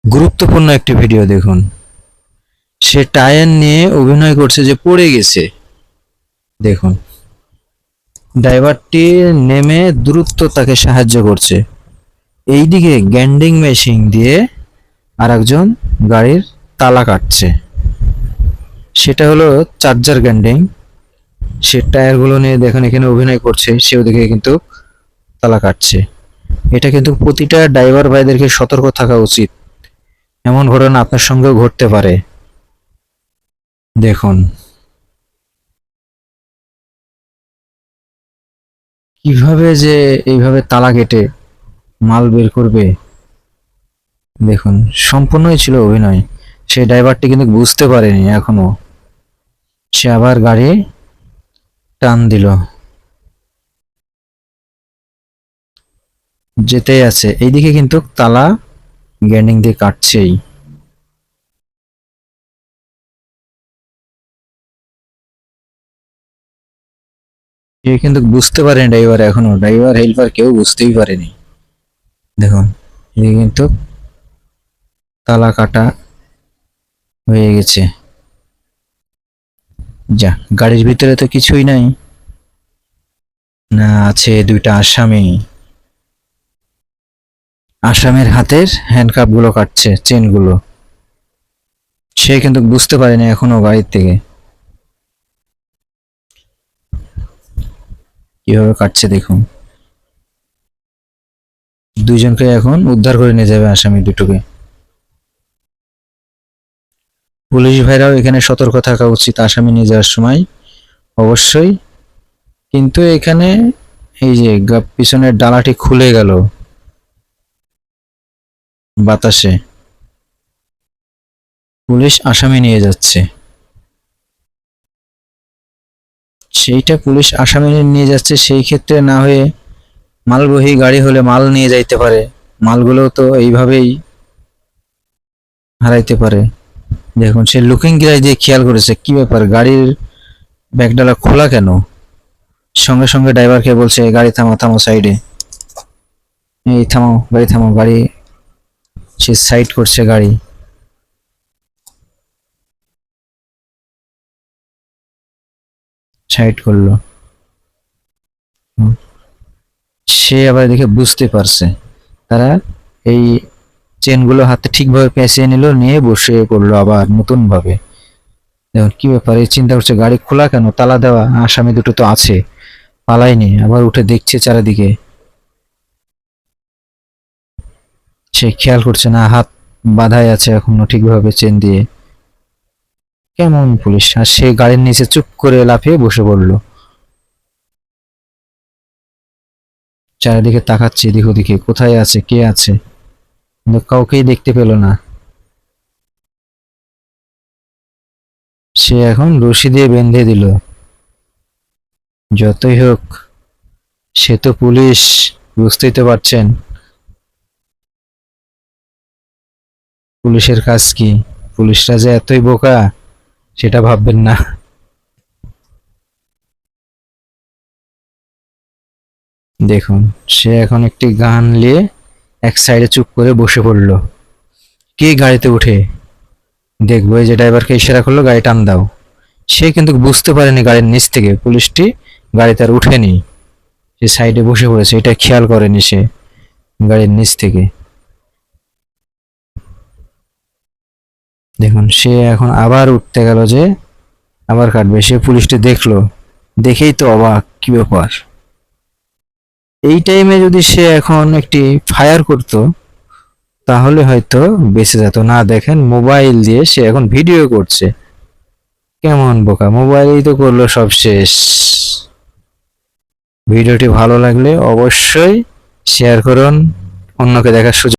গুরুত্বপূর্ণ একটি ভিডিও দেখুন। সে টায়ার নিয়ে অভিনয় করছে যে পড়ে গেছে। দেখুন, ড্রাইভারটি নেমে দ্রুত তাকে সাহায্য করছে। এইদিকে গ্যান্ডিং মেশিন দিয়ে আরেকজন গাড়ির তালা কাটছে। সেটা হলো চার্জার গ্যান্ডিং। সে টায়ারগুলো নিয়ে দেখেন এখানে অভিনয় করছে, সে ওদিকে কিন্তু তালা কাটছে। এটা কিন্তু প্রতিটা ড্রাইভার ভাইদেরকে সতর্ক থাকা উচিত। এমন ঘটনা আপনার সঙ্গেও ঘটতে পারে। দেখুন কিভাবে যে এইভাবে তালা কেটে মাল বের করবে। দেখুন, সম্পূর্ণই ছিল অভিনয়। সেই ড্রাইভারটি কিন্তু বুঝতে পারেনি এখনো। সে আবার গাড়ি টান দিল, যেতেই আছে। এইদিকে কিন্তু তালা গ্যান্ডিং দিয়ে কাটছেই। সে কিন্তু বুঝতে পারেনি ড্রাইভার, এখনো ড্রাইভার হেল্পার কেউ বুঝতেই পারেনি। দেখুন, এদিকে কিন্তু তালা কাটা হয়ে গেছে। যা, গাড়ির ভিতরে তো কিছুই নাই, না আছে দুইটা আসামি। আসামির হাতের হ্যান্ডকাপ গুলো কাটছে, চেন গুলো। সে কিন্তু বুঝতে পারেনি এখনো গাড়ির থেকে কিভাবে কাটছে। দেখুন, দুইজনকে এখন উদ্ধার করে নিয়ে যাবে আসামি দুটোকে। পুলিশ ভাইরাও এখানে সতর্ক থাকা উচিত আসামি নিয়ে যাওয়ার সময় অবশ্যই। কিন্তু এখানে এই যে পিছনের ডালাটি খুলে গেল বাতাসে, পুলিশ আসামি নিয়ে যাচ্ছে। সেইটা পুলিশ আসামি নিয়ে যাচ্ছে, সেই ক্ষেত্রে না হয়ে মালবহী গাড়ি হলে মাল নিয়ে যাইতে পারে। মালগুলো তো এইভাবেই হারাইতে পারে। দেখুন, সে লুকিং গ্লাস দিয়ে খেয়াল করেছে কি ব্যাপার, গাড়ির ব্যাগডালা খোলা কেন। সঙ্গে সঙ্গে ড্রাইভারকে বলছে গাড়ি থামো, থামো সাইডে, এই থামো, গাড়ি থামো। গাড়ি সে সাইড করছে, গাড়ি সাইড করলো। সে আবার দেখে বুঝতে পারছে তারা এই চেনগুলো হাতে ঠিকভাবে পেঁচিয়ে নিল, নিয়ে বসে পড়লো আবার নতুন ভাবে। দেখুন কি ব্যাপার, এই চিন্তা করছে গাড়ি খোলা কেন, তালা দেওয়া, আসামি দুটো তো আছে, পালায়নি। আবার উঠে দেখছে চারিদিকে, সে খেয়াল করছে না হাত বাঁধাই আছে এখনো ঠিকভাবে চেন দিয়ে। কেমন পুলিশ! আর সে গাড়ির নিচে চুপ করে লাফিয়ে বসে পড়লো। চারিদিকে তাকাচ্ছে এদিক ওদিকে, কোথায় আছে, কে আছে, কিন্তু কাউকেই দেখতে পেল না। সে এখন রশি দিয়ে বেঁধে দিল। যতই হোক সে তো পুলিশ, বুঝতেই তো পারছেন পুলিশের কাজ কি। পুলিশরা যে এতই বোকা সেটা ভাববেন না। দেখুন, সে এখন একটি গান নিয়ে এক সাইডে চুপ করে বসে পড়লো। কে গাড়িতে উঠে দেখবো, এই যে ড্রাইভারকে ইশারা করলো গাড়ি টান দাও। সে কিন্তু বুঝতে পারেনি গাড়ির নিচ থেকে পুলিশটি গাড়িতে আর উঠেনি, সে সাইডে বসে পড়েছে, এটা খেয়াল করেনি সে গাড়ির নিচ থেকে। দেখুন, সে এখন আবার উঠতে গেল যে আবার কাটবে, সে পুলিশটি দেখলো, দেখেই তো অবাক, কি ব্যাপার। এই টাইমে যদি সে এখন একটি ফায়ার করতো তাহলে হয়তো বেঁচে যেত। না, দেখেন মোবাইল দিয়ে সে এখন ভিডিও করছে। কেমন বোকা, মোবাইলেই তো করলো সব শেষ। ভিডিওটি ভালো লাগলে অবশ্যই শেয়ার করুন, অন্যকে দেখার সুযোগ